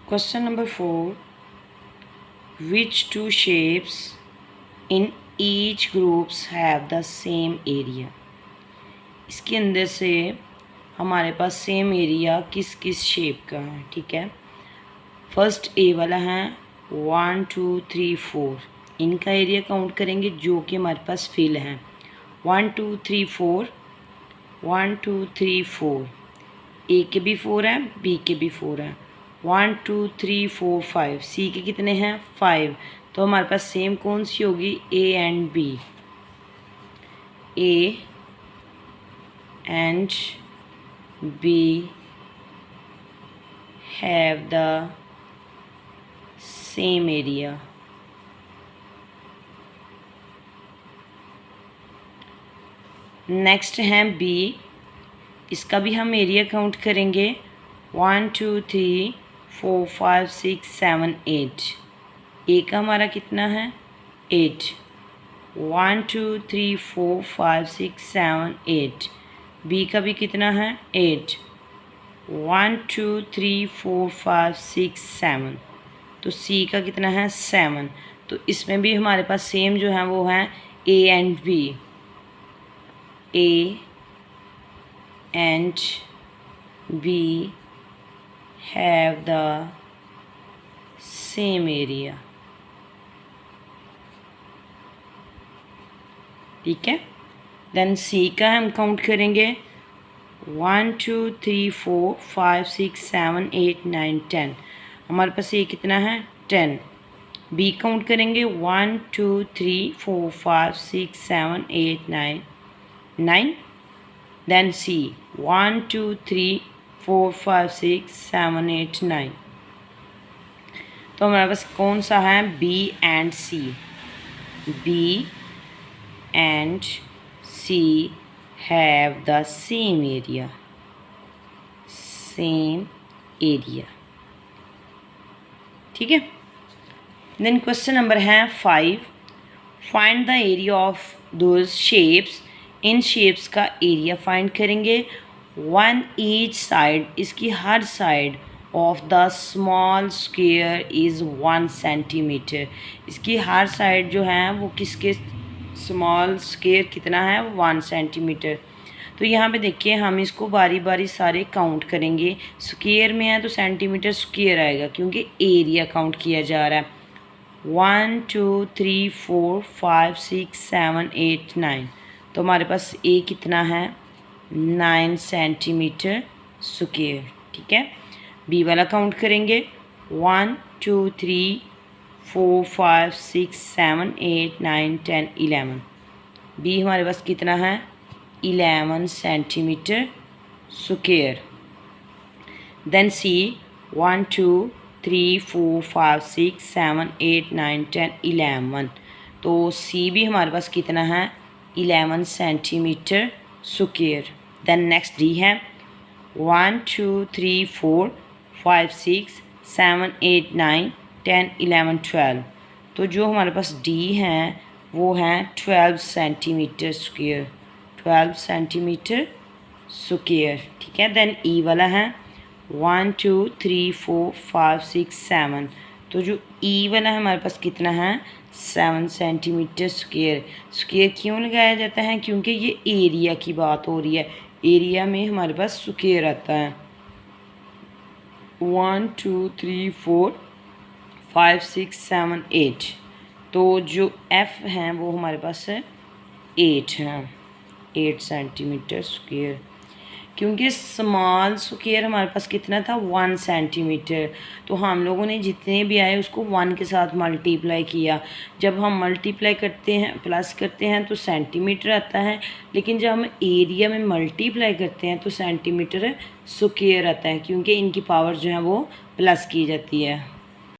Question number 4. Which two shapes in each groups have the same area? इसके अंदर से हमारे पास सेम एरिया किस किस शेप का है, ठीक है। फर्स्ट ए वाला है 1 2 3 4, इनका एरिया काउंट करेंगे जो कि हमारे पास फिल है। 1 2 3 4, 1 2 3 4, ए के भी 4 है, बी के भी 4 है। 1 2 3 4 5, सी के कितने हैं 5। तो हमारे पास सेम कौन सी होगी, A and B. A and B have the same area. Next है बी, इसका भी हम एरिया काउंट करेंगे। 1 2 3 4 5 6 7 8, ए का हमारा कितना है 8। 1 2 3 4 5 6 7 8, बी का भी कितना है 8। 1 2 3 4 5 6 7, तो सी का कितना है 7। तो इसमें भी हमारे पास सेम जो है वो है A and B. A and B have the same area, ठीक है। देन सी का हम काउंट करेंगे 1 2 3 4 5 6 7 8 9 10, हमारे पास ये कितना है 10। बी काउंट करेंगे 1 2 3 4 5 6 7 8 9 9। देन सी 1 2 3 4 5 6 7 8 9। तो हमारे पास कौन सा है B and C. B and C have the same area, same area, ठीक है। देन क्वेश्चन नंबर है 5, find the area of those shapes. इन शेप्स का एरिया फाइंड करेंगे। 1 ईच साइड, इसकी हर side of the small square is 1 centimetre. इसकी हर साइड जो है वो किसके स्मॉल स्क्वेयर कितना है 1 सेंटीमीटर। तो यहाँ पे देखिए हम इसको बारी बारी सारे काउंट करेंगे। स्क्वेयर में है तो सेंटीमीटर स्क्वेयर आएगा क्योंकि एरिया काउंट किया जा रहा है। 1 2 3 4 5 6 7 8 9, तो हमारे पास ए कितना है 9 सेंटीमीटर स्क्वेयर, ठीक है। बी वाला काउंट करेंगे 1 2 3 4 5 6 7 8 9 10 11, बी हमारे पास कितना है 11 सेंटीमीटर स्क्वेयर। देन सी 1 2 3 4 5 6 7 8 9 10 11, तो सी भी हमारे पास कितना है 11 centimetre square. Then next D है 1 2 3 4 5 6 7 8 9 10 11 12, तो जो हमारे पास डी है वो है 12 सेंटीमीटर स्क्वेयर, 12 सेंटीमीटर स्क्वेयर, ठीक है। देन ई वाला है 1 2 3 4 5 6 7, तो जो ई वाला है हमारे पास कितना है 7 सेंटीमीटर स्क्वेयर। स्क्वेयर क्यों लगाया जाता है, क्योंकि ये एरिया की बात हो रही है। एरिया में हमारे पास स्क्वेयर आता है। 1 2 3 4 5 6 7 8, तो जो एफ है वो हमारे पास है 8 है, 8 सेंटीमीटर स्क्वेयर। क्योंकि स्मॉल स्क्वेयर हमारे पास कितना था 1 सेंटीमीटर, तो हम लोगों ने जितने भी आए उसको 1 के साथ मल्टीप्लाई किया। जब हम मल्टीप्लाई करते हैं प्लस करते हैं तो सेंटीमीटर आता है, लेकिन जब हम एरिया में मल्टीप्लाई करते हैं तो सेंटीमीटर स्क्वेयर आता है, क्योंकि इनकी पावर जो है वो प्लस की जाती है।